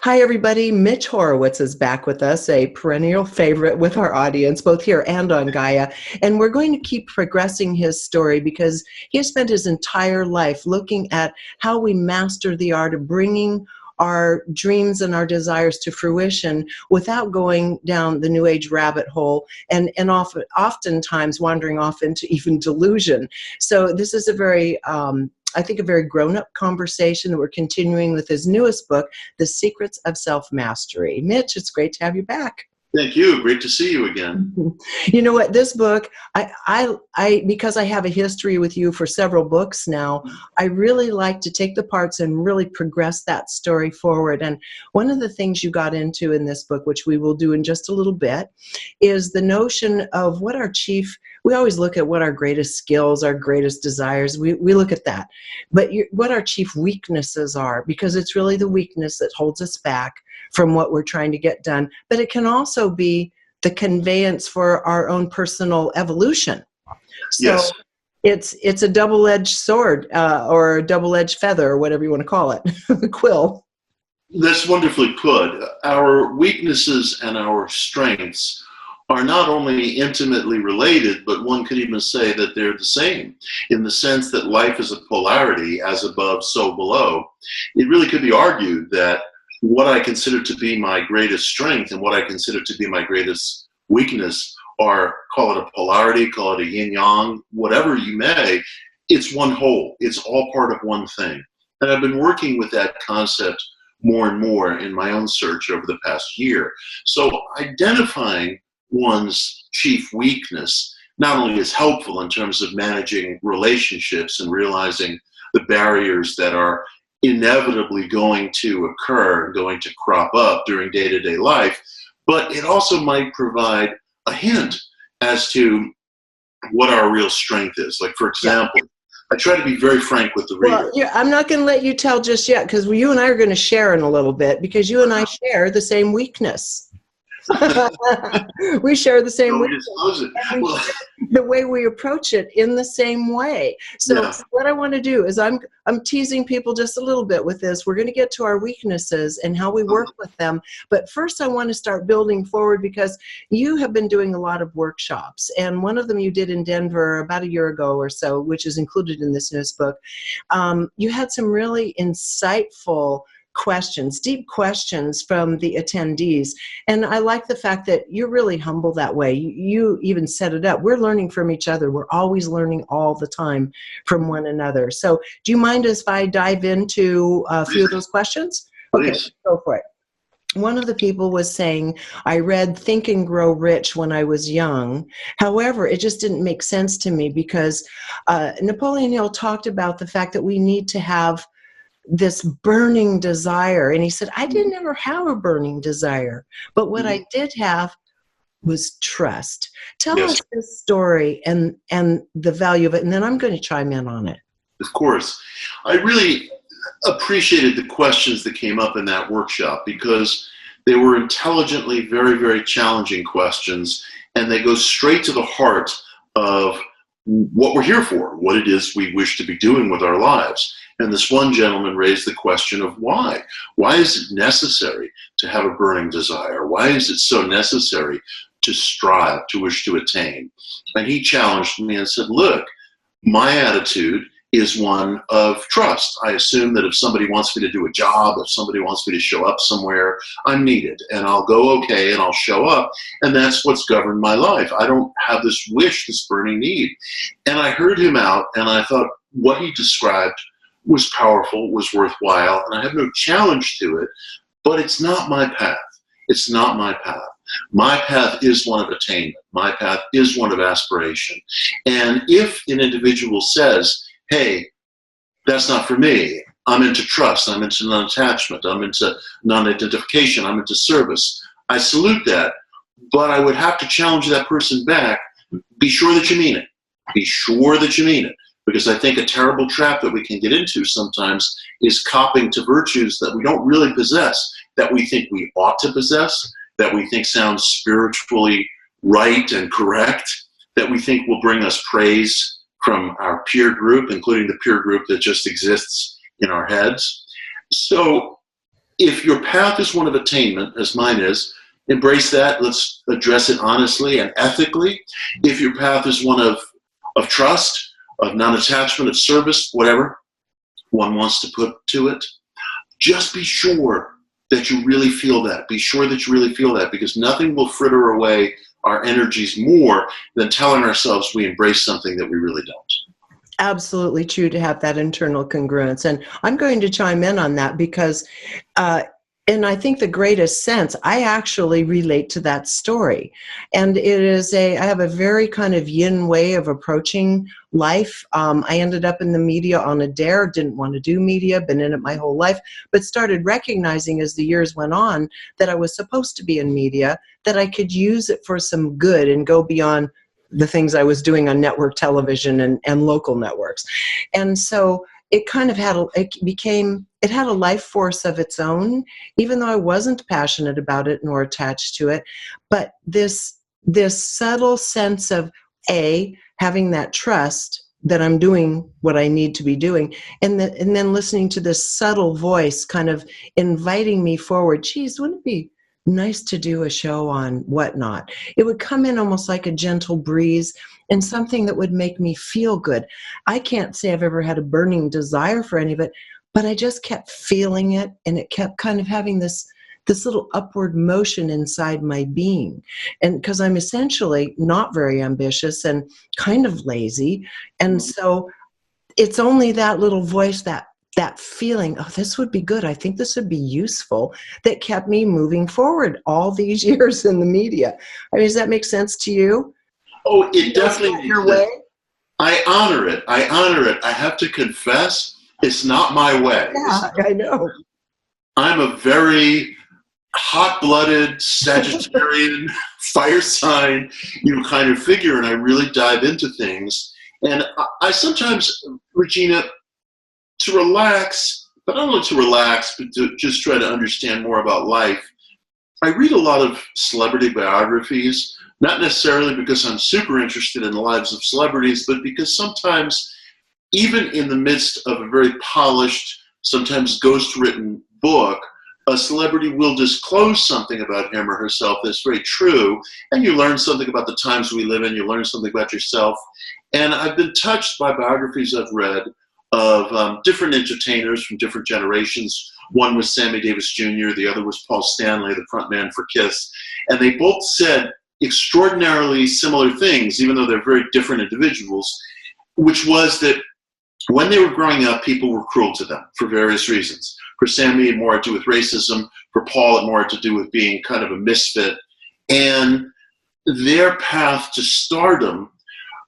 Hi, everybody. Mitch Horowitz is back with us, a perennial favorite with our audience, both here and on Gaia. And we're going to keep progressing his story because he has spent his entire life looking at how we master the art of bringing our dreams and our desires to fruition without going down the New Age rabbit hole and oftentimes wandering off into even delusion. So this is a very I think a very grown-up conversation that we're continuing with his newest book, The Secrets of Self-Mastery. Mitch, it's great to have you back. Thank you. Great to see you again. You know what? This book, I because I have a history with you for several books now, I really like to take the parts and really progress that story forward. And one of the things you got into in this book, which we will do in just a little bit, is the notion of what our chief. We always look at what our greatest skills, our greatest desires. We look at that, but what our chief weaknesses are, because it's really the weakness that holds us back from what we're trying to get done. But it can also be the conveyance for our own personal evolution. So yes. It's a double-edged sword or a double-edged feather or whatever you want to call it, the quill. That's wonderfully put. Our weaknesses and our strengths are not only intimately related, but one could even say that they're the same in the sense that life is a polarity, as above, so below. It really could be argued that what I consider to be my greatest strength and what I consider to be my greatest weakness are, call it a polarity, call it a yin-yang, whatever you may, it's one whole. It's all part of one thing. And I've been working with that concept more and more in my own search over the past year. So identifying one's chief weakness not only is helpful in terms of managing relationships and realizing the barriers that are inevitably going to occur, going to crop up during day-to-day life, but it also might provide a hint as to what our real strength is. Like, for example, I try to be very frank with the reader. Well, yeah, I'm not going to let you tell just yet, because you and I are going to share in a little bit, because you and I share the same weakness. We share the same weakness. The way we approach it in the same way. So what I want to do is I'm teasing people just a little bit with this. We're going to get to our weaknesses and how we work with them. But first I want to start building forward, because you have been doing a lot of workshops. And one of them you did in Denver about a year ago or so, which is included in this newest book. You had some really insightful questions, deep questions from the attendees. And I like the fact that you're really humble that way. You even set it up. We're learning from each other. We're always learning all the time from one another. So do you mind if I dive into a few of those questions? Okay, go for it. One of the people was saying, I read Think and Grow Rich when I was young. However, it just didn't make sense to me, because Napoleon Hill talked about the fact that we need to have this burning desire. And he said, I didn't ever have a burning desire, but what I did have was trust. Tell us this story and the value of it, and then I'm going to chime in on it. Of course. I really appreciated the questions that came up in that workshop, because they were intelligently very, very challenging questions, and they go straight to the heart of what we're here for, what it is we wish to be doing with our lives. And this one gentleman raised the question of why. Why is it necessary to have a burning desire? Why is it so necessary to strive, to wish to attain? And he challenged me and said, look, my attitude is one of trust. I assume that if somebody wants me to do a job, if somebody wants me to show up somewhere, I'm needed, and I'll go okay, and I'll show up, and that's what's governed my life. I don't have this wish, this burning need. And I heard him out, and I thought what he described was powerful, was worthwhile, and I have no challenge to it, but it's not my path. It's not my path. My path is one of attainment. My path is one of aspiration. And if an individual says, hey, that's not for me, I'm into trust, I'm into non-attachment, I'm into non-identification, I'm into service, I salute that, but I would have to challenge that person back. Be sure that you mean it. Be sure that you mean it. Because I think a terrible trap that we can get into sometimes is copying to virtues that we don't really possess, that we think we ought to possess, that we think sounds spiritually right and correct, that we think will bring us praise from our peer group, including the peer group that just exists in our heads. So if your path is one of attainment, as mine is, embrace that. Let's address it honestly and ethically. If your path is one of trust, of non-attachment, of service, whatever one wants to put to it, just be sure that you really feel that. Be sure that you really feel that, because nothing will fritter away our energies more than telling ourselves we embrace something that we really don't. Absolutely true, to have that internal congruence. And I'm going to chime in on that because in I think the greatest sense, I actually relate to that story. And it is I have a very kind of yin way of approaching life. I ended up in the media on a dare, didn't want to do media, been in it my whole life, but started recognizing as the years went on that I was supposed to be in media, that I could use it for some good and go beyond the things I was doing on network television and local networks. And so it kind of had it had a life force of its own, even though I wasn't passionate about it nor attached to it. But this subtle sense of having that trust that I'm doing what I need to be doing, and then listening to this subtle voice kind of inviting me forward. Geez, wouldn't it be nice to do a show on whatnot? It would come in almost like a gentle breeze and something that would make me feel good. I can't say I've ever had a burning desire for any of it, but I just kept feeling it, and it kept kind of having this little upward motion inside my being. And because I'm essentially not very ambitious and kind of lazy, and so it's only that little voice, that feeling, oh, this would be good, I think this would be useful, that kept me moving forward all these years in the media. I mean, does that make sense to you? Oh, it definitely makes your sense. way? I honor it. I have to confess, it's not my way. Yeah, I know. I'm a very hot-blooded Sagittarian fire sign, kind of figure, and I really dive into things. And I sometimes, Regina, to relax, but not only to relax, but to just try to understand more about life, I read a lot of celebrity biographies, not necessarily because I'm super interested in the lives of celebrities, but because sometimes, even in the midst of a very polished, sometimes ghost-written book, a celebrity will disclose something about him or herself that's very true, and you learn something about the times we live in, you learn something about yourself. And I've been touched by biographies I've read of different entertainers from different generations. One was Sammy Davis Jr., the other was Paul Stanley, the frontman for Kiss. And they both said extraordinarily similar things, even though they're very different individuals, which was that when they were growing up, people were cruel to them for various reasons. For Sammy, it more had to do with racism. For Paul, it more had to do with being kind of a misfit. And their path to stardom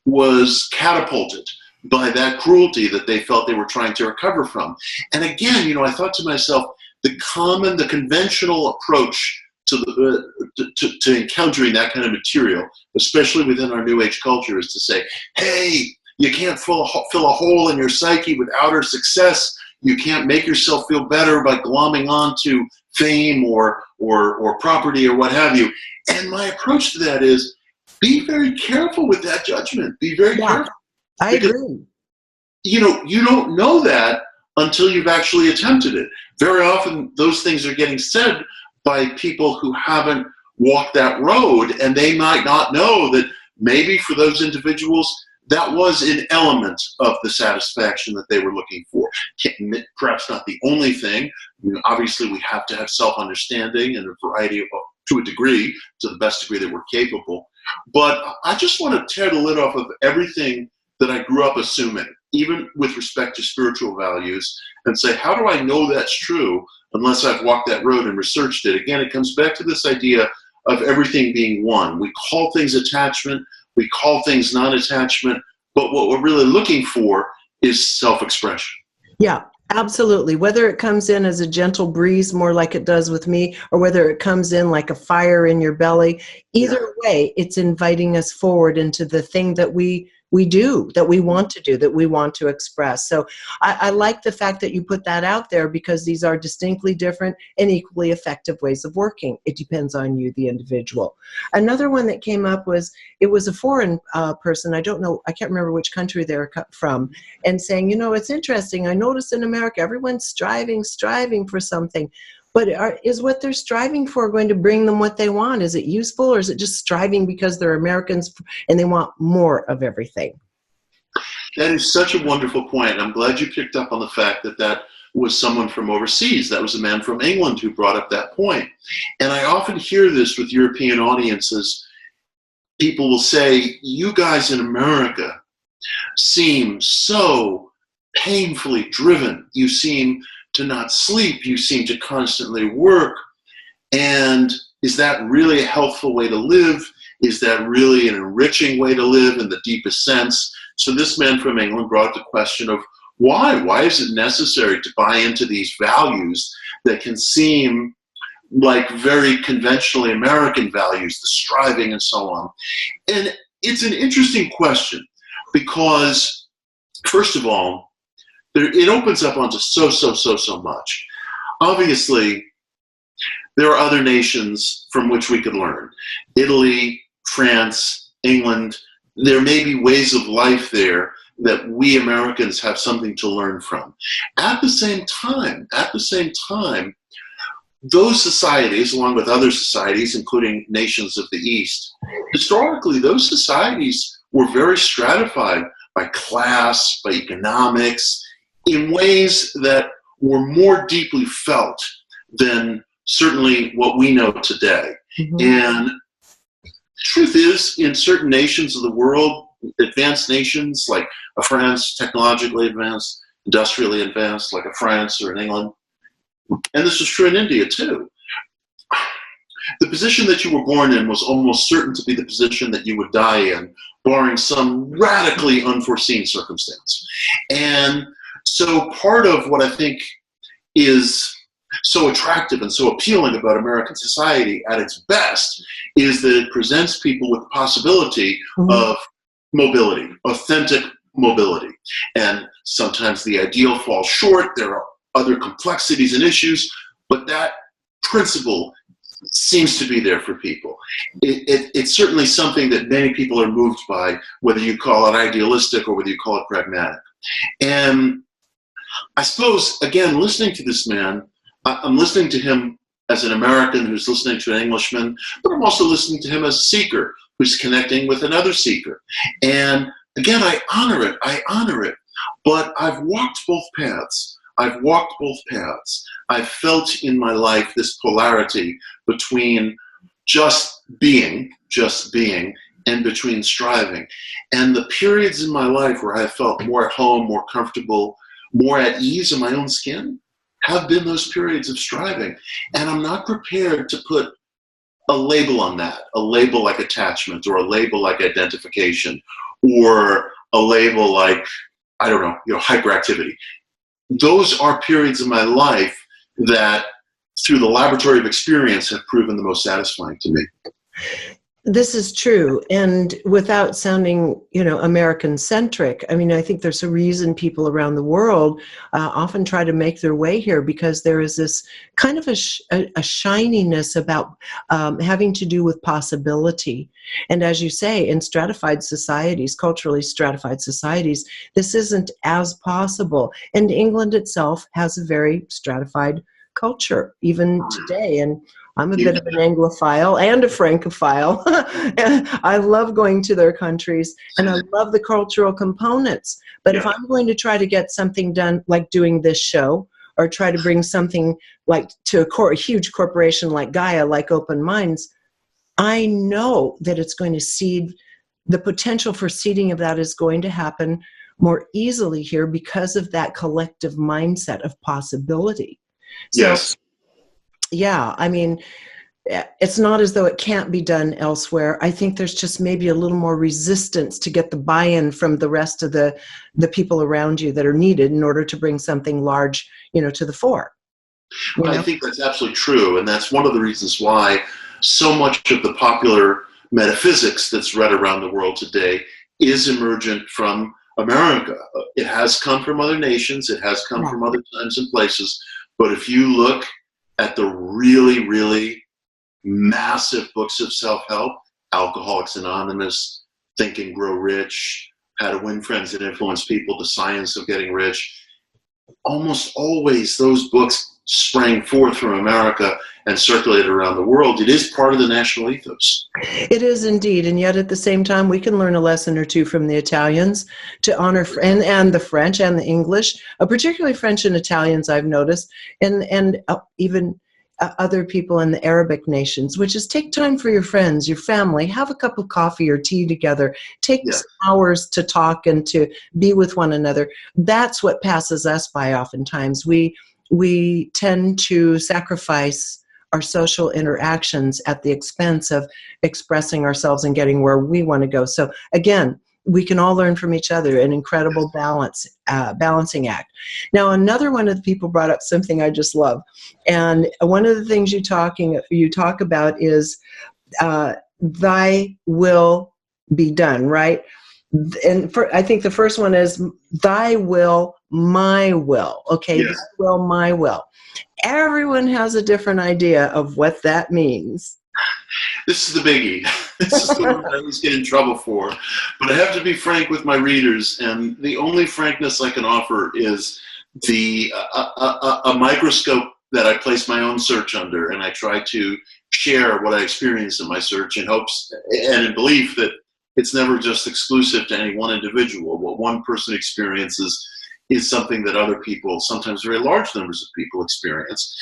was catapulted by that cruelty that they felt they were trying to recover from. And again, I thought to myself, the conventional approach to encountering that kind of material, especially within our New Age culture, is to say, hey, you can't fill a hole in your psyche with outer success. You can't make yourself feel better by glomming onto fame or property or what have you. And my approach to that is, be very careful with that judgment. Be very careful. I agree. You don't know that until you've actually attempted it. Very often those things are getting said by people who haven't walked that road, and they might not know that maybe for those individuals that was an element of the satisfaction that they were looking for. Perhaps not the only thing. Obviously we have to have self-understanding and a variety of, to a degree, to the best degree that we're capable. But I just want to tear the lid off of everything that I grew up assuming, even with respect to spiritual values, and say, how do I know that's true unless I've walked that road and researched it? Again, it comes back to this idea of everything being one. We call things attachment, we call things non-attachment, but what we're really looking for is self-expression. Yeah, absolutely. Whether it comes in as a gentle breeze, more like it does with me, or whether it comes in like a fire in your belly, either way, it's inviting us forward into the thing that we do, that we want to do, that we want to express. So I like the fact that you put that out there, because these are distinctly different and equally effective ways of working. It depends on you, the individual. Another one that came up was, it was a foreign person, I can't remember which country they were from, and saying, it's interesting, I noticed in America, everyone's striving for something. But is what they're striving for going to bring them what they want? Is it useful, or is it just striving because they're Americans and they want more of everything? That is such a wonderful point. I'm glad you picked up on the fact that that was someone from overseas. That was a man from England who brought up that point. And I often hear this with European audiences. People will say, you guys in America seem so painfully driven. You seem to not sleep. You seem to constantly work. And is that really a healthful way to live? Is that really an enriching way to live in the deepest sense? So this man from England brought the question of why? Why is it necessary to buy into these values that can seem like very conventionally American values, the striving and so on? And it's an interesting question because, first of all, it opens up onto so much. Obviously, there are other nations from which we could learn. Italy, France, England. There may be ways of life there that we Americans have something to learn from. At the same time, those societies, along with other societies, including nations of the East, historically, those societies were very stratified by class, by economics, in ways that were more deeply felt than certainly what we know today. Mm-hmm. And the truth is, in certain nations of the world, advanced nations like a France, technologically advanced, industrially advanced, like a France or an England, and this was true in India too, the position that you were born in was almost certain to be the position that you would die in, barring some radically unforeseen circumstance. And so part of what I think is so attractive and so appealing about American society at its best is that it presents people with the possibility of mobility, authentic mobility. And sometimes the ideal falls short. There are other complexities and issues, but that principle seems to be there for people. It's certainly something that many people are moved by, whether you call it idealistic or whether you call it pragmatic. And I suppose, again, listening to this man, I'm listening to him as an American who's listening to an Englishman, but I'm also listening to him as a seeker who's connecting with another seeker. And again, I honor it, but I've walked both paths. I've felt in my life this polarity between just being, and between striving. And the periods in my life where I felt more at home, more comfortable, more at ease in my own skin have been those periods of striving. And I'm not prepared to put a label on that, a label like attachment or a label like identification or a label like, I don't know, hyperactivity. Those are periods of my life that through the laboratory of experience have proven the most satisfying to me. This is true. And without sounding, American-centric, I mean, I think there's a reason people around the world often try to make their way here, because there is this kind of a shininess about having to do with possibility. And as you say, in stratified societies, culturally stratified societies, this isn't as possible. And England itself has a very stratified culture, even today. And I'm a bit of an Anglophile and a Francophile. I love going to their countries, and I love the cultural components. But if I'm going to try to get something done, like doing this show, or try to bring something like to a huge corporation like Gaia, like Open Minds, I know that it's going to seed, the potential for seeding of that is going to happen more easily here because of that collective mindset of possibility. Yes. Yeah, I mean, it's not as though it can't be done elsewhere. I think there's just maybe a little more resistance to get the buy-in from the rest of the people around you that are needed in order to bring something large, to the fore. I think that's absolutely true, and that's one of the reasons why so much of the popular metaphysics that's read around the world today is emergent from America. It has come from other nations, it has come from other times and places, but if you look at the really, really massive books of self-help, Alcoholics Anonymous, Think and Grow Rich, How to Win Friends and Influence People, The Science of Getting Rich, almost always those books sprang forth from America and circulated around the world, it is part of the national ethos. It is indeed, and yet at the same time, we can learn a lesson or two from the Italians to honor, and the French and the English, particularly French and Italians, I've noticed, and even other people in the Arabic nations, which is take time for your friends, your family, have a cup of coffee or tea together, take hours to talk and to be with one another. That's what passes us by oftentimes. We tend to sacrifice our social interactions at the expense of expressing ourselves and getting where we want to go. So again, we can all learn from each other, an incredible balancing act. Now, another one of the people brought up something I just love. And one of the things you talk about is thy will be done, right? And I think the first one is thy will, my will. Okay, Yes. thy will, my will. Everyone has a different idea of what that means. This is the biggie. This is the one I always get in trouble for. But I have to be frank with my readers, and the only frankness I can offer is a microscope that I place my own search under, and I try to share what I experience in my search in hopes and in belief that it's never just exclusive to any one individual. What one person experiences is something that other people, sometimes very large numbers of people, experience.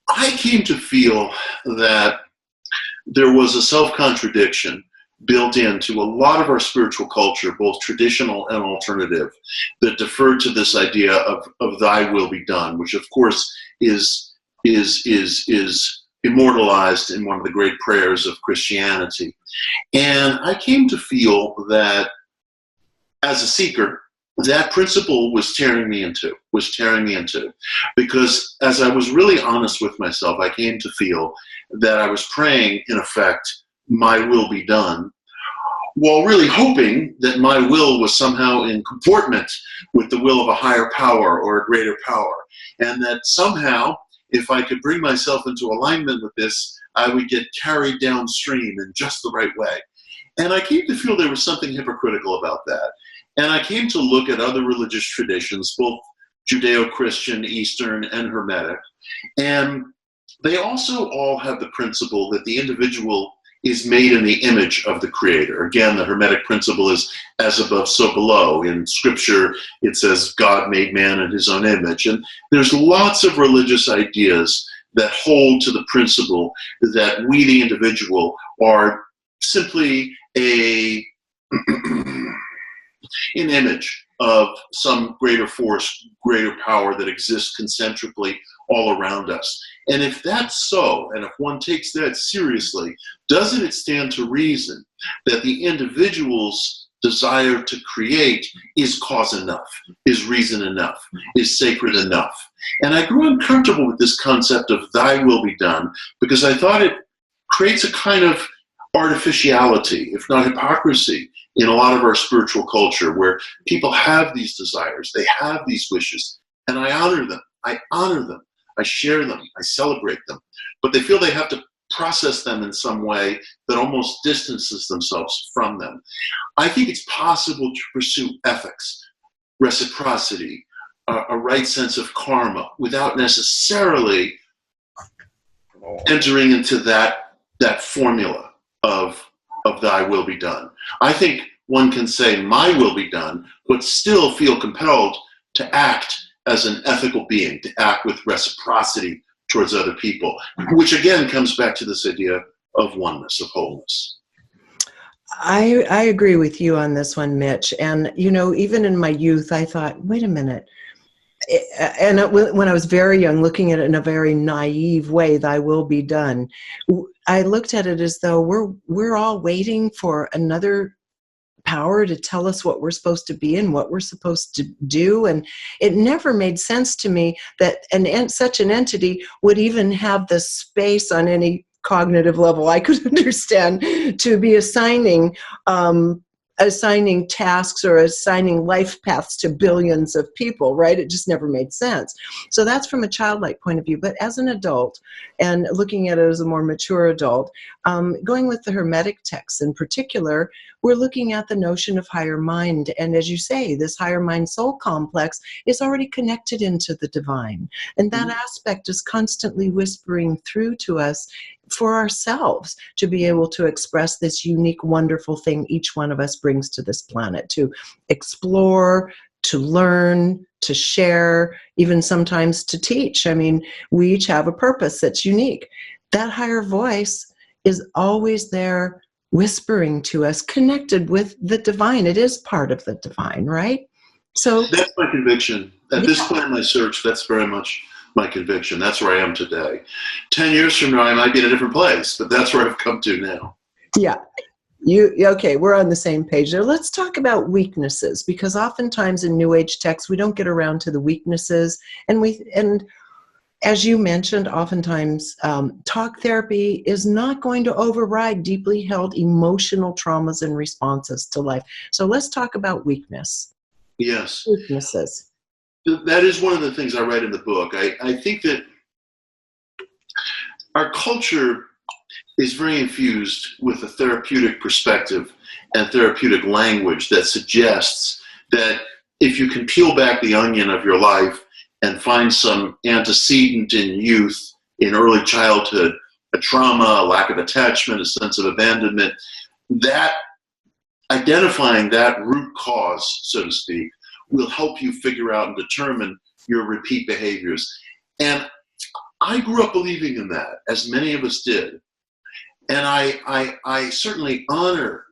I came to feel that there was a self-contradiction built into a lot of our spiritual culture, both traditional and alternative, that deferred to this idea of thy will be done, which of course is immortalized in one of the great prayers of Christianity. And I came to feel that as a seeker, that principle was tearing me into, because as I was really honest with myself, I came to feel that I was praying, in effect, my will be done, while really hoping that my will was somehow in comportment with the will of a higher power or a greater power, and that somehow, if I could bring myself into alignment with this, I would get carried downstream in just the right way. And I came to feel there was something hypocritical about that. And I came to look at other religious traditions, both Judeo-Christian, Eastern, and Hermetic, and they also all have the principle that the individual is made in the image of the Creator. Again, the Hermetic principle is as above, so below. In Scripture, it says God made man in his own image. And there's lots of religious ideas that hold to the principle that we, the individual, are simply an image of some greater force, greater power that exists concentrically all around us. And if that's so, and if one takes that seriously, doesn't it stand to reason that the individual's desire to create is cause enough, is reason enough, is sacred enough? And I grew uncomfortable with this concept of thy will be done, because I thought it creates a kind of artificiality, if not hypocrisy, in a lot of our spiritual culture, where people have these desires, they have these wishes, and I honor them, I share them, I celebrate them, but they feel they have to process them in some way that almost distances themselves from them. I think it's possible to pursue ethics, reciprocity, a right sense of karma, without necessarily entering into that formula of thy will be done. I think one can say my will be done, but still feel compelled to act as an ethical being, to act with reciprocity towards other people, which again comes back to this idea of oneness, of wholeness. I agree with you on this one, Mitch. And, you know, even in my youth, I thought, wait a minute. And when I was very young, looking at it in a very naive way, thy will be done, I looked at it as though we're all waiting for another power to tell us what we're supposed to be and what we're supposed to do. And it never made sense to me that such an entity would even have the space on any cognitive level I could understand to be assigning assigning tasks or assigning life paths to billions of people, right? It just never made sense. So that's from a childlike point of view. But as an adult, and looking at it as a more mature adult, going with the Hermetic texts in particular, we're looking at the notion of higher mind. And as you say, this higher mind soul complex is already connected into the divine. And that aspect is constantly whispering through to us for ourselves to be able to express this unique, wonderful thing each one of us brings to this planet, to explore, to learn, to share, even sometimes to teach. I mean, we each have a purpose that's unique. That higher voice is always there whispering to us, connected with the divine. It is part of the divine, right? So that's my conviction. At this point in my search, that's very much my conviction. That's where I am today. 10 years from now, I might be in a different place, but that's where I've come to now. Yeah. Okay, we're on the same page there. Let's talk about weaknesses, because oftentimes in New Age texts, we don't get around to the weaknesses. And as you mentioned, oftentimes talk therapy is not going to override deeply held emotional traumas and responses to life. So let's talk about weakness. Yes. Weaknesses. That is one of the things I write in the book. I think that our culture is very infused with a therapeutic perspective and therapeutic language that suggests that if you can peel back the onion of your life and find some antecedent in youth, in early childhood, a trauma, a lack of attachment, a sense of abandonment, that identifying that root cause, so to speak, will help you figure out and determine your repeat behaviors. And I grew up believing in that, as many of us did. And I certainly honor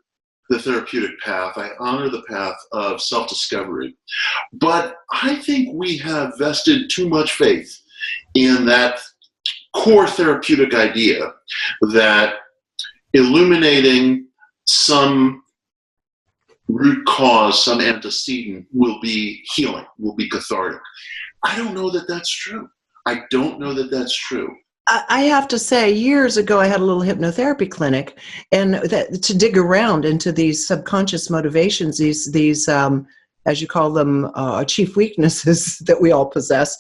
the therapeutic path. I honor the path of self-discovery. But I think we have vested too much faith in that core therapeutic idea that illuminating some root cause, some antecedent will be healing, will be cathartic. I don't know that that's true. I don't know that that's true. I have to say, years ago, I had a little hypnotherapy clinic, and to dig around into these subconscious motivations, these as you call them, chief weaknesses that we all possess.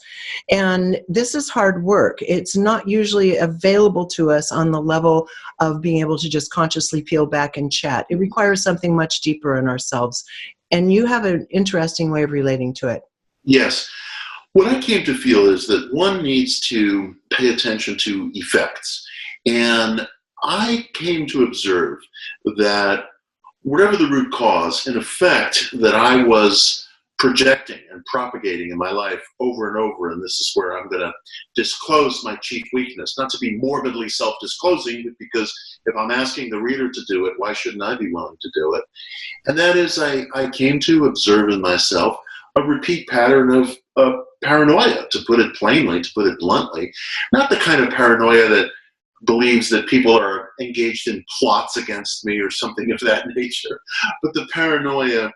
And this is hard work. It's not usually available to us on the level of being able to just consciously peel back and chat. It requires something much deeper in ourselves. And you have an interesting way of relating to it. Yes. What I came to feel is that one needs to pay attention to effects. And I came to observe that whatever the root cause, in effect, that I was projecting and propagating in my life over and over, and this is where I'm going to disclose my chief weakness, not to be morbidly self-disclosing, but because if I'm asking the reader to do it, why shouldn't I be willing to do it? And that is, I came to observe in myself a repeat pattern of paranoia, to put it plainly, to put it bluntly. Not the kind of paranoia that believes that people are engaged in plots against me or something of that nature, but the paranoia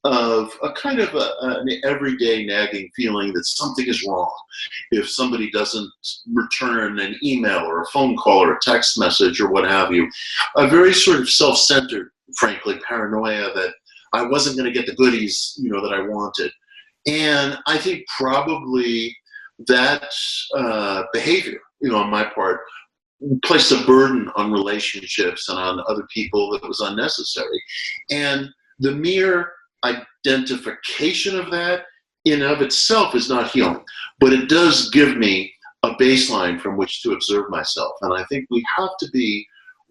of a kind of an everyday nagging feeling that something is wrong if somebody doesn't return an email or a phone call or a text message or what have you. A very sort of self-centered, frankly, paranoia that I wasn't going to get the goodies, that I wanted. And I think probably that behavior, on my part, placed a burden on relationships and on other people that was unnecessary. And the mere identification of that in and of itself is not healing, but it does give me a baseline from which to observe myself. And I think we have to be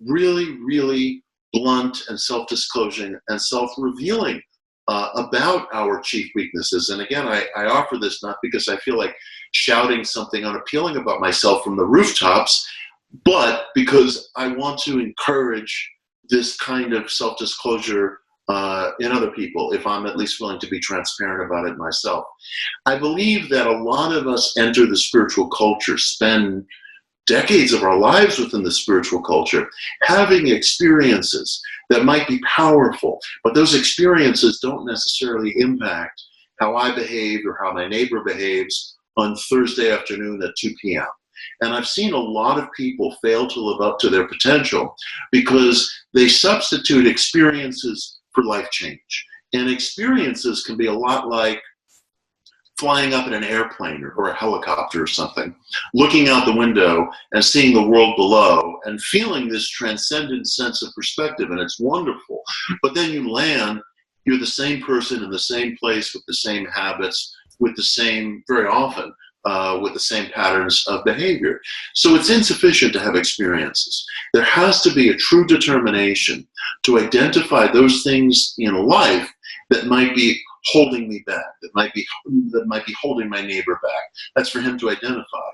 really, really blunt and self-disclosing and self-revealing about our chief weaknesses. And again, I offer this not because I feel like shouting something unappealing about myself from the rooftops, but because I want to encourage this kind of self-disclosure in other people, if I'm at least willing to be transparent about it myself. I believe that a lot of us enter the spiritual culture, spend decades of our lives within the spiritual culture, having experiences that might be powerful, but those experiences don't necessarily impact how I behave or how my neighbor behaves on Thursday afternoon at 2 p.m. And I've seen a lot of people fail to live up to their potential because they substitute experiences for life change. And experiences can be a lot like flying up in an airplane or a helicopter or something, looking out the window and seeing the world below and feeling this transcendent sense of perspective, and it's wonderful. But then you land, you're the same person in the same place with the same habits, with the same, very often, with the same patterns of behavior. So it's insufficient to have experiences. There has to be a true determination to identify those things in life that might be holding me back, that might be holding my neighbor back. That's for him to identify.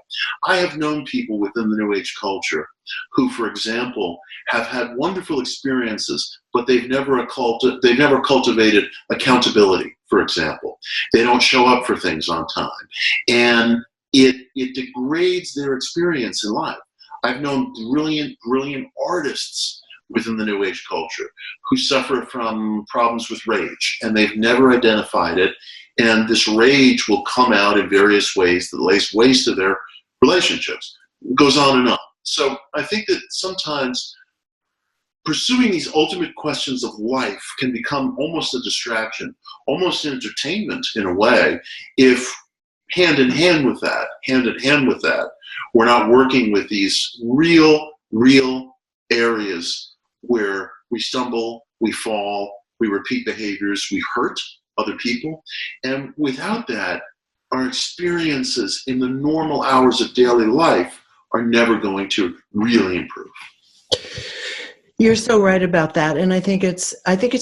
I have known people within the New Age culture who, for example, have had wonderful experiences, but they've never cultivated accountability, for example. They don't show up for things on time. And it degrades their experience in life. I've known brilliant artists within the New Age culture who suffer from problems with rage, and they've never identified it. And this rage will come out in various ways that lays waste to their relationships. It goes on and on. So I think that sometimes pursuing these ultimate questions of life can become almost a distraction, almost entertainment in a way, if hand in hand with that, we're not working with these real areas where we stumble, we fall, we repeat behaviors, we hurt other people. And without that, our experiences in the normal hours of daily life are never going to really improve. You're so right about that, and I think it's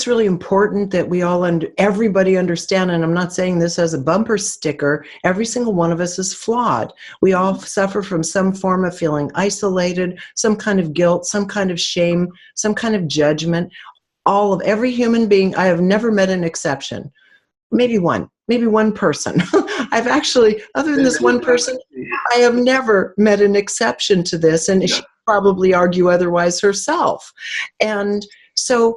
really important that we all everybody understand. And I'm not saying this as a bumper sticker. Every single one of us is flawed. We all suffer from some form of feeling isolated, some kind of guilt, some kind of shame, some kind of judgment. Every human being. I have never met an exception. Maybe one person. I've actually, other than this one person, I have never met an exception to this, and she probably argue otherwise herself. And so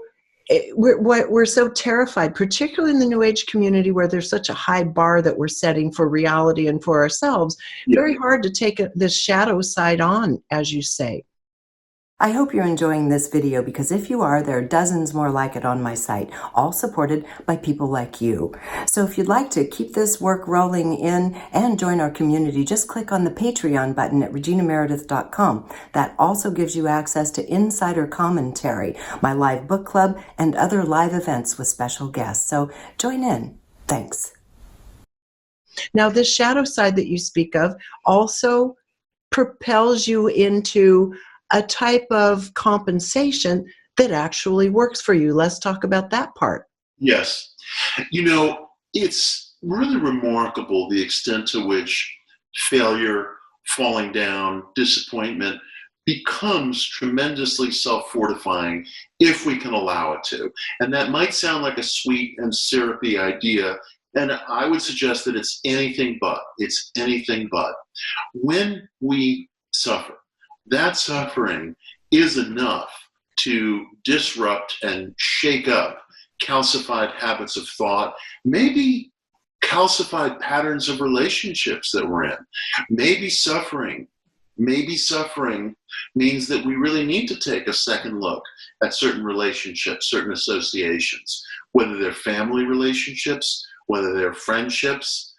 we're so terrified, particularly in the New Age community where there's such a high bar that we're setting for reality and for ourselves. Very hard to take this shadow side on, as you say. I hope you're enjoying this video, because if you are, there are dozens more like it on my site, all supported by people like you. So if you'd like to keep this work rolling in and join our community, just click on the Patreon button at reginameredith.com. That also gives you access to insider commentary, my live book club, and other live events with special guests. So join in. Thanks. Now, this shadow side that you speak of also propels you into a type of compensation that actually works for you. Let's talk about that part. Yes. It's really remarkable the extent to which failure, falling down, disappointment becomes tremendously self-fortifying if we can allow it to. And that might sound like a sweet and syrupy idea, and I would suggest that it's anything but. It's anything but. When we suffer, that suffering is enough to disrupt and shake up calcified habits of thought, maybe calcified patterns of relationships that we're in. Maybe suffering means that we really need to take a second look at certain relationships, certain associations, whether they're family relationships, whether they're friendships.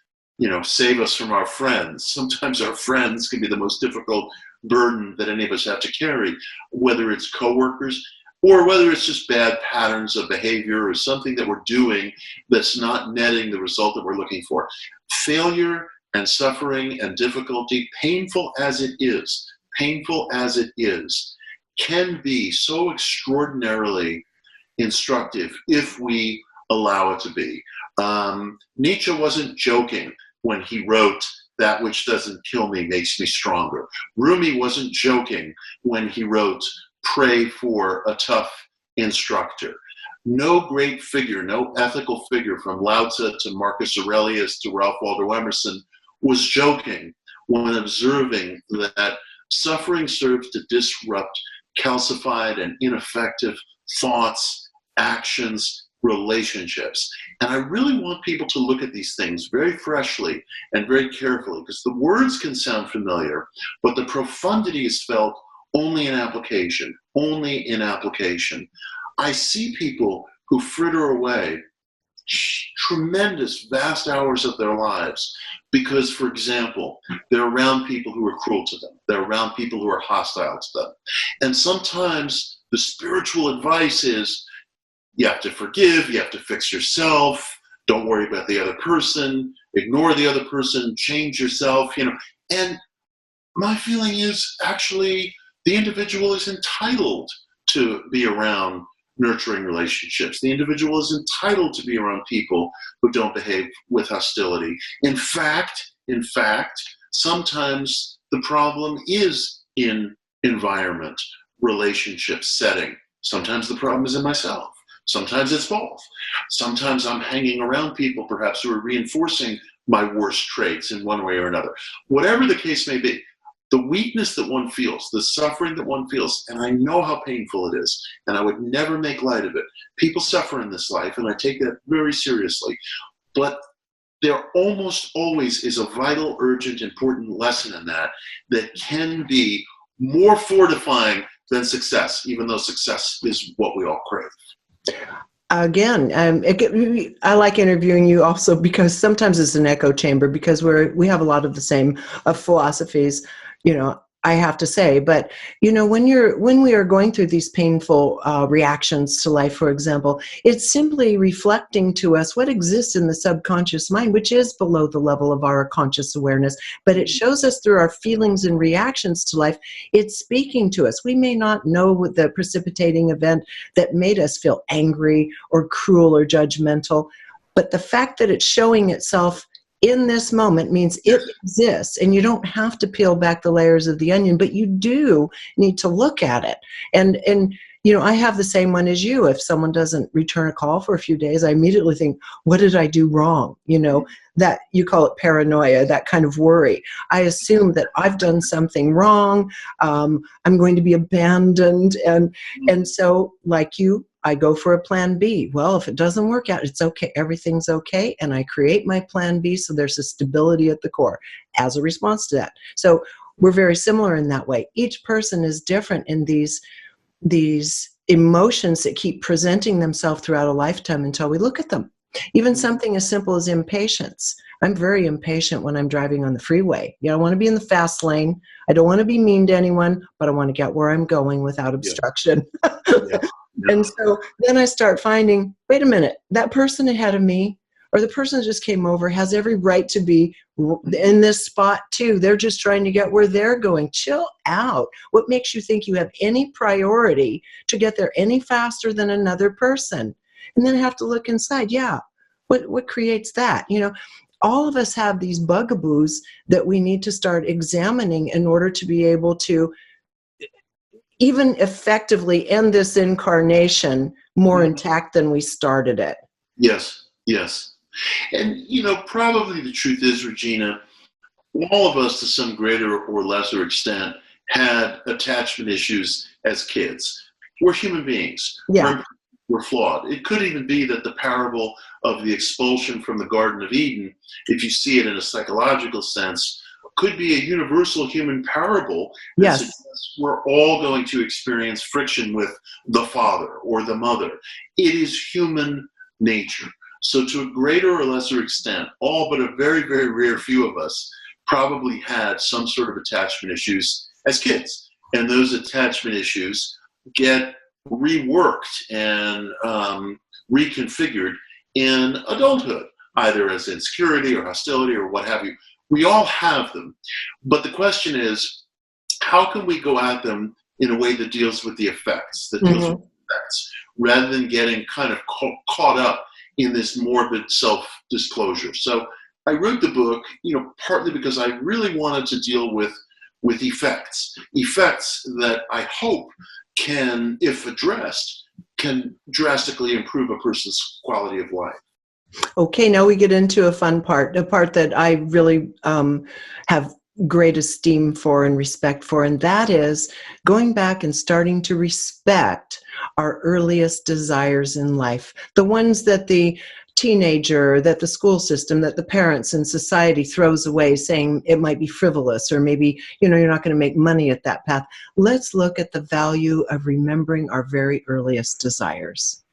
Save us from our friends. Sometimes our friends can be the most difficult burden that any of us have to carry, whether it's coworkers or whether it's just bad patterns of behavior or something that we're doing that's not netting the result that we're looking for. Failure and suffering and difficulty, painful as it is, can be so extraordinarily instructive if we allow it to be. Nietzsche wasn't joking when he wrote, "That which doesn't kill me makes me stronger." Rumi wasn't joking when he wrote, "Pray for a tough instructor." No great figure, no ethical figure, from Lao Tzu to Marcus Aurelius to Ralph Waldo Emerson, was joking when observing that suffering serves to disrupt calcified and ineffective thoughts, actions, relationships. And I really want people to look at these things very freshly and very carefully, because the words can sound familiar, but the profundity is felt only in application, I see people who fritter away tremendous, vast hours of their lives because, for example, they're around people who are cruel to them. They're around people who are hostile to them. And sometimes the spiritual advice is you have to forgive, you have to fix yourself, don't worry about the other person, ignore the other person, change yourself, And my feeling is actually the individual is entitled to be around nurturing relationships. The individual is entitled to be around people who don't behave with hostility. In fact, sometimes the problem is in environment, relationship, setting. Sometimes the problem is in myself. Sometimes it's both. Sometimes I'm hanging around people perhaps who are reinforcing my worst traits in one way or another. Whatever the case may be, the weakness that one feels, the suffering that one feels, and I know how painful it is, and I would never make light of it. People suffer in this life, and I take that very seriously. But there almost always is a vital, urgent, important lesson in that can be more fortifying than success, even though success is what we all crave. Again, I like interviewing you also because sometimes it's an echo chamber because we have a lot of the same philosophies, I have to say. But, when we are going through these painful reactions to life, for example, it's simply reflecting to us what exists in the subconscious mind, which is below the level of our conscious awareness. But it shows us through our feelings and reactions to life. It's speaking to us. We may not know the precipitating event that made us feel angry or cruel or judgmental, but the fact that it's showing itself in this moment means it exists, and you don't have to peel back the layers of the onion, but you do need to look at it. And I have the same one as you. If someone doesn't return a call for a few days, I immediately think, what did I do wrong? That you call it paranoia, that kind of worry. I assume that I've done something wrong. I'm going to be abandoned. And so, like you, I go for a plan B. Well, if it doesn't work out, it's okay. Everything's okay. And I create my plan B so there's a stability at the core as a response to that. So we're very similar in that way. Each person is different in these emotions that keep presenting themselves throughout a lifetime until we look at them. Even something as simple as impatience. I'm very impatient when I'm driving on the freeway. I want to be in the fast lane. I don't want to be mean to anyone, but I want to get where I'm going without obstruction. Yeah. And so then I start finding, wait a minute, that person ahead of me or the person that just came over has every right to be in this spot too. They're just trying to get where they're going. Chill out. What makes you think you have any priority to get there any faster than another person? And then I have to look inside. Yeah, what creates that? All of us have these bugaboos that we need to start examining in order to be able to even effectively end this incarnation more intact than we started it. Yes. And, probably the truth is, Regina, all of us to some greater or lesser extent had attachment issues as kids. We're human beings. Yeah. We're flawed. It could even be that the parable of the expulsion from the Garden of Eden, if you see it in a psychological sense, could be a universal human parable that suggests we're all going to experience friction with the father or the mother. It is human nature. So to a greater or lesser extent, all but a very, very rare few of us probably had some sort of attachment issues as kids. And those attachment issues get reworked and reconfigured in adulthood, either as insecurity or hostility or what have you. We all have them. But the question is, how can we go at them in a way that deals with the effects, rather than getting kind of caught up in this morbid self-disclosure? So I wrote the book, partly because I really wanted to deal with effects that I hope can, if addressed, can drastically improve a person's quality of life. Okay, now we get into a fun part, a part that I really have great esteem for and respect for, and that is going back and starting to respect our earliest desires in life, the ones that the teenager, that the school system, that the parents and society throws away saying it might be frivolous or maybe, you're not going to make money at that path. Let's look at the value of remembering our very earliest desires.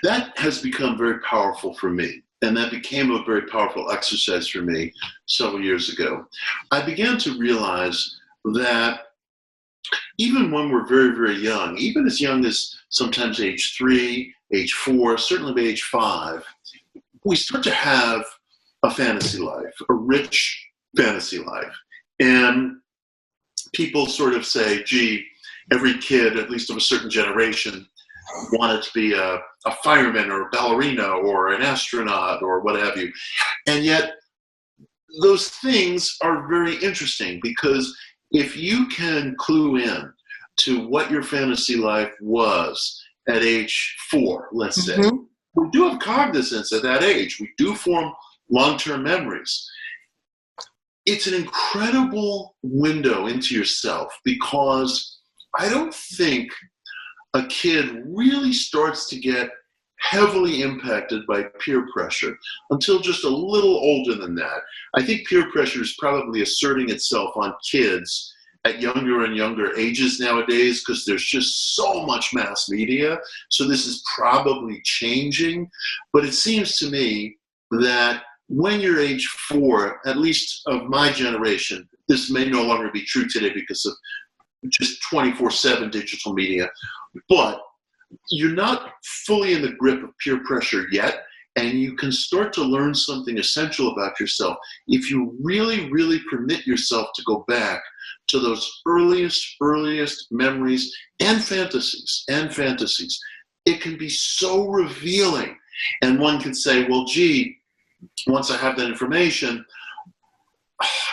That has become very powerful for me. And that became a very powerful exercise for me several years ago. I began to realize that even when we're very, very young, even as young as sometimes age 3, age 4, certainly by age 5, we start to have a fantasy life, a rich fantasy life. And people sort of say, gee, every kid, at least of a certain generation, wanted to be a fireman or a ballerina or an astronaut or what have you. And yet those things are very interesting, because if you can clue in to what your fantasy life was at age 4, let's say, we do have cognizance at that age. We do form long-term memories. It's an incredible window into yourself, because I don't think a kid really starts to get heavily impacted by peer pressure until just a little older than that. I think peer pressure is probably asserting itself on kids at younger and younger ages nowadays, because there's just so much mass media. So this is probably changing. But it seems to me that when you're age 4, at least of my generation, this may no longer be true today because of just 24/7 digital media, but you're not fully in the grip of peer pressure yet, and you can start to learn something essential about yourself if you really, really permit yourself to go back to those earliest memories and fantasies. It can be so revealing, and one can say, well, gee, once I have that information,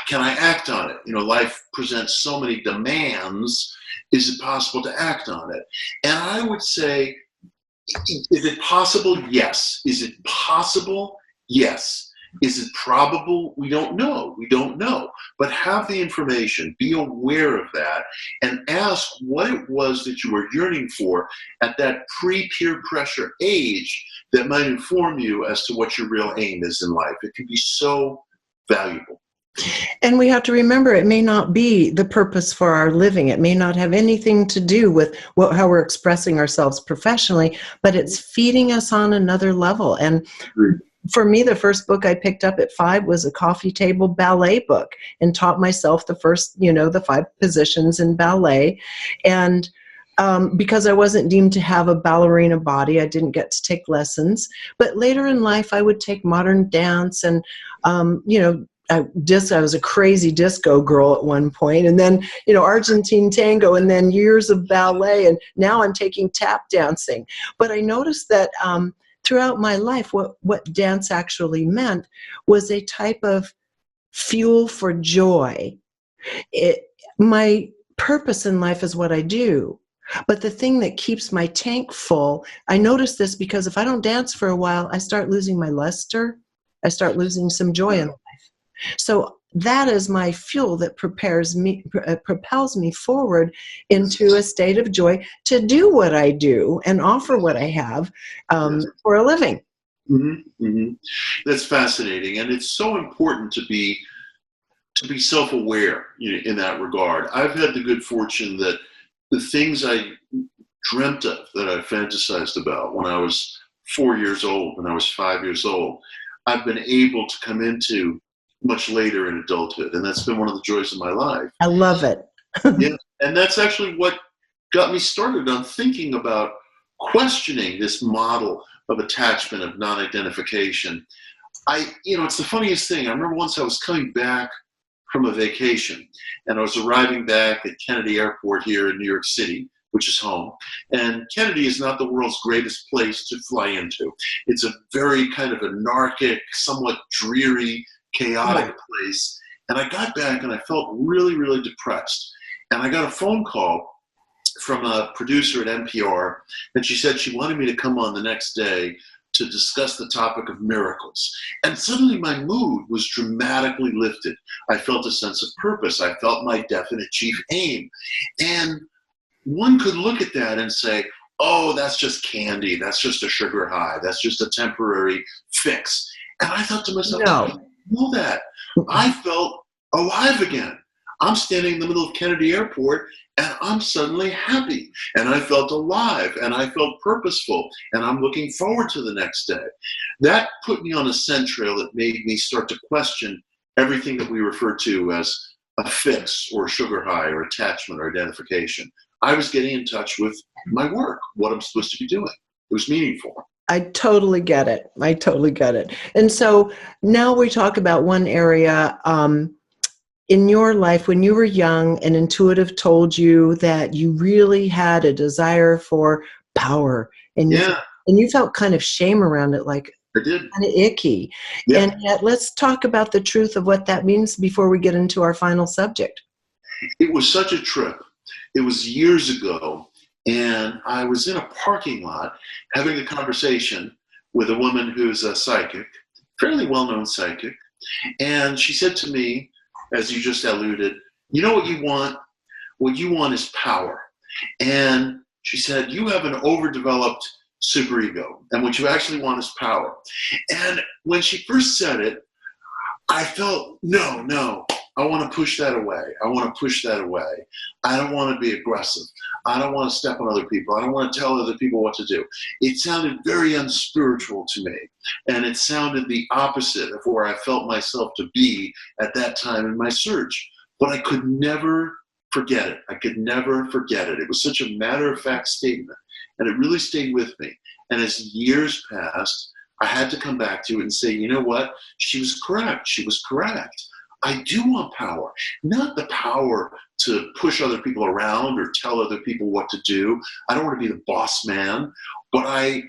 can I act on it? You know, life presents so many demands. Is it possible to act on it? And I would say, is it possible? Yes. Is it possible? Yes. Is it probable? We don't know. But have the information, be aware of that, and ask what it was that you were yearning for at that pre-peer pressure age that might inform you as to what your real aim is in life. It can be so valuable. And we have to remember, it may not be the purpose for our living. It may not have anything to do with how we're expressing ourselves professionally, but it's feeding us on another level. And for me, the first book I picked up at 5 was a coffee table ballet book, and taught myself the first, the 5 positions in ballet. And because I wasn't deemed to have a ballerina body, I didn't get to take lessons. But later in life, I would take modern dance, and, I was a crazy disco girl at one point, and then, Argentine tango, and then years of ballet, and now I'm taking tap dancing. But I noticed that throughout my life, what dance actually meant was a type of fuel for joy. My purpose in life is what I do. But the thing that keeps my tank full, I noticed this because if I don't dance for a while, I start losing my luster. I start losing some joy in life. So that is my fuel that propels me forward into a state of joy to do what I do and offer what I have for a living. Mm-hmm, mm-hmm. That's fascinating, and it's so important to be self-aware in that regard. I've had the good fortune that the things I dreamt of, that I fantasized about when I was 4 years old, when I was 5 years old, I've been able to come into much later in adulthood. And that's been one of the joys of my life. I love it. Yeah. And that's actually what got me started on thinking about questioning this model of attachment, of non-identification. It's the funniest thing. I remember once I was coming back from a vacation, and I was arriving back at Kennedy Airport here in New York City, which is home. And Kennedy is not the world's greatest place to fly into. It's a very kind of anarchic, somewhat dreary, chaotic place. And I got back and I felt really, really depressed. And I got a phone call from a producer at NPR, and she said she wanted me to come on the next day to discuss the topic of miracles. And suddenly my mood was dramatically lifted. I felt a sense of purpose. I felt my definite chief aim. And one could look at that and say, oh, that's just candy. That's just a sugar high. That's just a temporary fix. And I thought to myself, no. Know that. I felt alive again. I'm standing in the middle of Kennedy Airport, And I'm suddenly happy, and I felt alive, and I felt purposeful, and I'm looking forward to the next day. That put me on a scent trail that made me start to question everything that we refer to as a fix or sugar high or attachment or identification. I was getting in touch with my work, what I'm supposed to be doing. It was meaningful. I totally get it. I totally get it. And so now we talk about one area in your life when you were young, an intuitive told you that you really had a desire for power, and you felt kind of shame around it, like I did. Kind of icky. Yeah. And yet let's talk about the truth of what that means before we get into our final subject. It was such a trip. It was years ago, and I was in a parking lot having a conversation with a woman who's a psychic, fairly well-known psychic, and she said to me, as you just alluded, you know what you want? What you want is power. And she said, you have an overdeveloped superego, and what you actually want is power. And when she first said it, I felt, no, I want to push that away. I want to push that away. I don't want to be aggressive. I don't want to step on other people. I don't want to tell other people what to do. It sounded very unspiritual to me. And it sounded the opposite of where I felt myself to be at that time in my search. But I could never forget it. I could never forget it. It was such a matter-of-fact statement. And it really stayed with me. And as years passed, I had to come back to it and say, you know what? She was correct. She was correct. I do want power, not the power to push other people around or tell other people what to do. I don't want to be the boss man, but I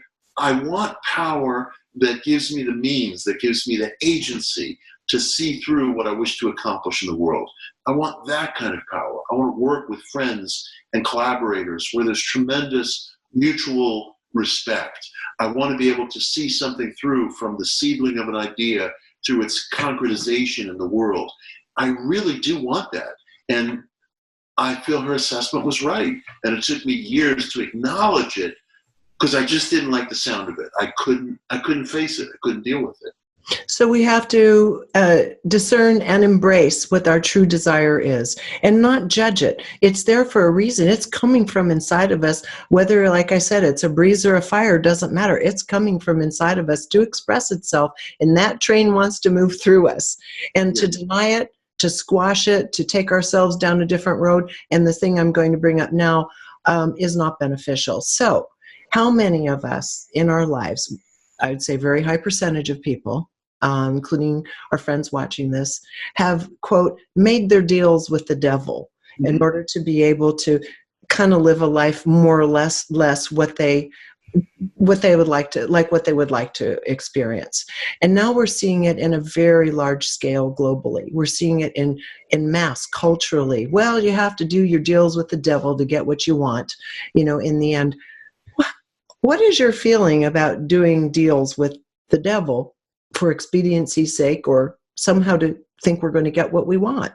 want power that gives me the means, that gives me the agency to see through what I wish to accomplish in the world. I want that kind of power. I want to work with friends and collaborators where there's tremendous mutual respect. I want to be able to see something through from the seedling of an idea to its concretization in the world. I really do want that. And I feel her assessment was right. And it took me years to acknowledge it because I just didn't like the sound of it. I couldn't face it. I couldn't deal with it. So we have to discern and embrace what our true desire is and not judge it. It's there for a reason. It's coming from inside of us. Whether, like I said, it's a breeze or a fire, doesn't matter. It's coming from inside of us to express itself, and that train wants to move through us. And to deny it, to squash it, to take ourselves down a different road, and the thing I'm going to bring up now is not beneficial. So how many of us in our lives, I would say a very high percentage of people, including our friends watching this, have, quote, made their deals with the devil in order to be able to kind of live a life more or less what they would like to experience. And now we're seeing it in a very large scale globally. We're seeing it in mass culturally. Well, you have to do your deals with the devil to get what you want, in the end. What is your feeling about doing deals with the devil for expediency's sake, or somehow to think we're going to get what we want?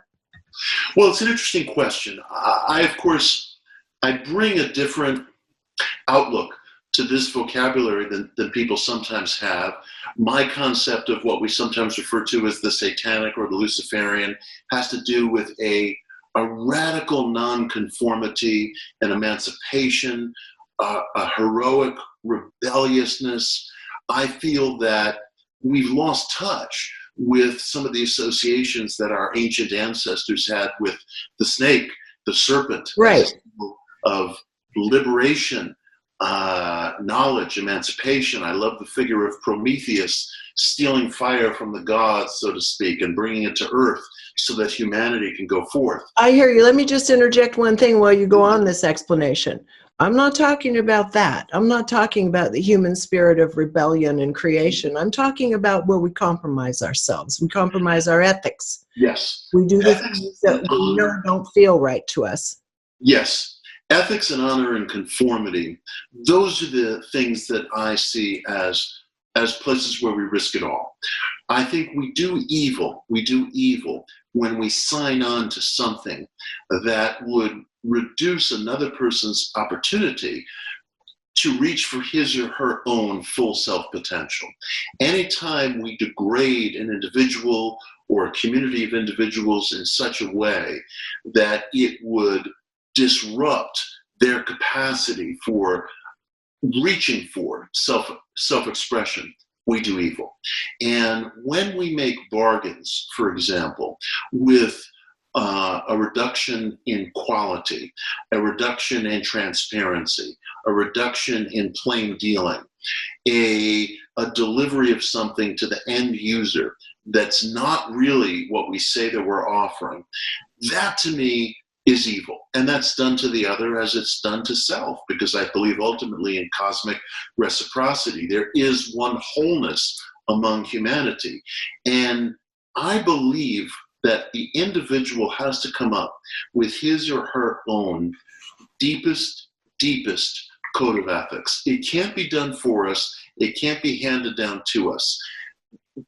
Well, it's an interesting question. I bring a different outlook to this vocabulary than people sometimes have. My concept of what we sometimes refer to as the satanic or the Luciferian has to do with a radical nonconformity and emancipation, a heroic rebelliousness. I feel that we've lost touch with some of the associations that our ancient ancestors had with the snake, the serpent, right, of liberation, knowledge, emancipation. I love the figure of Prometheus stealing fire from the gods, so to speak, and bringing it to earth so that humanity can go forth. I hear you. Let me just interject one thing while you go on this explanation. I'm not talking about that. I'm not talking about the human spirit of rebellion and creation. I'm talking about where we compromise ourselves. We compromise our ethics. Yes. We do the things that we know don't feel right to us. Yes. Ethics and honor and conformity, those are the things that I see as places where we risk it all. I think we do evil when we sign on to something that would reduce another person's opportunity to reach for his or her own full self-potential. Anytime we degrade an individual or a community of individuals in such a way that it would disrupt their capacity for reaching for self-expression, we do evil. And when we make bargains, for example, with a reduction in quality, a reduction in transparency, a reduction in plain dealing, a delivery of something to the end user that's not really what we say that we're offering, that to me is evil. And that's done to the other as it's done to self, because I believe ultimately in cosmic reciprocity, there is one wholeness among humanity. And I believe that the individual has to come up with his or her own deepest code of ethics. It can't be done for us. It can't be handed down to us.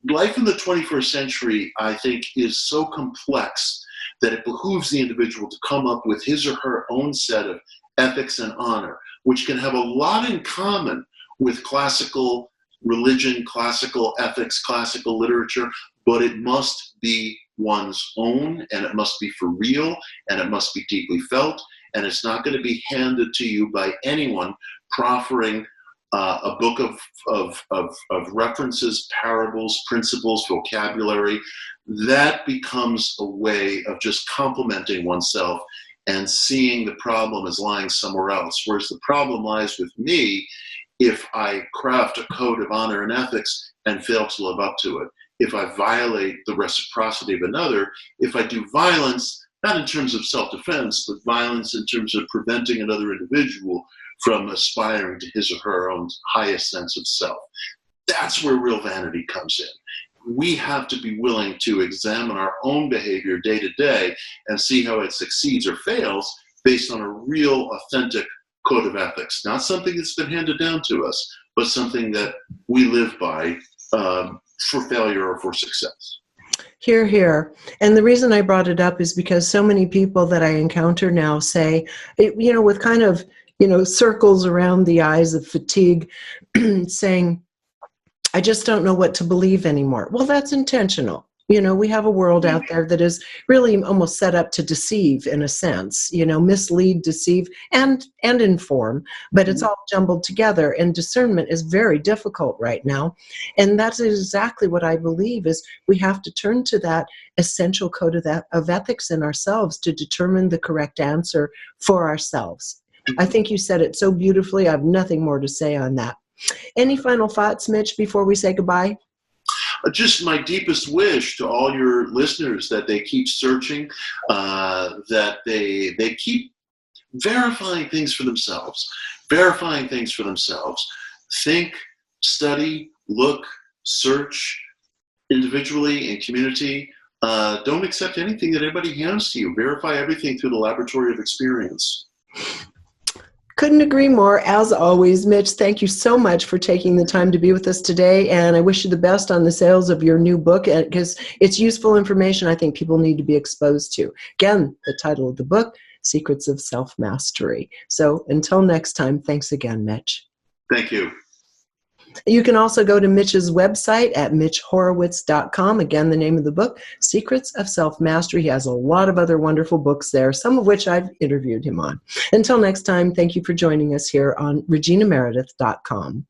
Life in the 21st century, I think, is so complex that it behooves the individual to come up with his or her own set of ethics and honor, which can have a lot in common with classical religion, classical ethics, classical literature, but it must be one's own, and it must be for real, and it must be deeply felt, and it's not going to be handed to you by anyone proffering a book of references, parables, principles, vocabulary. That becomes a way of just complimenting oneself and seeing the problem as lying somewhere else, whereas the problem lies with me if I craft a code of honor and ethics and fail to live up to it, if I violate the reciprocity of another, if I do violence, not in terms of self-defense, but violence in terms of preventing another individual from aspiring to his or her own highest sense of self. That's where real vanity comes in. We have to be willing to examine our own behavior day to day and see how it succeeds or fails based on a real, authentic code of ethics. Not something that's been handed down to us, but something that we live by for failure or for success. Hear, hear. And the reason I brought it up is because so many people that I encounter now say, with kind of, circles around the eyes of fatigue, saying, I just don't know what to believe anymore. Well, that's intentional. We have a world out there that is really almost set up to deceive in a sense, mislead, deceive, and inform, but it's all jumbled together, and discernment is very difficult right now. And that's exactly what I believe is we have to turn to that essential code of ethics in ourselves to determine the correct answer for ourselves. I think you said it so beautifully. I have nothing more to say on that. Any final thoughts, Mitch, before we say goodbye? Just my deepest wish to all your listeners that they keep searching, that they keep verifying things for themselves, Think, study, look, search individually in community. Don't accept anything that anybody hands to you. Verify everything through the laboratory of experience. Couldn't agree more. As always, Mitch, thank you so much for taking the time to be with us today. And I wish you the best on the sales of your new book, because it's useful information I think people need to be exposed to. Again, the title of the book, Secrets of Self-Mastery. So until next time, thanks again, Mitch. Thank you. You can also go to Mitch's website at mitchhorowitz.com. Again, the name of the book, Secrets of Self-Mastery. He has a lot of other wonderful books there, some of which I've interviewed him on. Until next time, thank you for joining us here on reginameredith.com.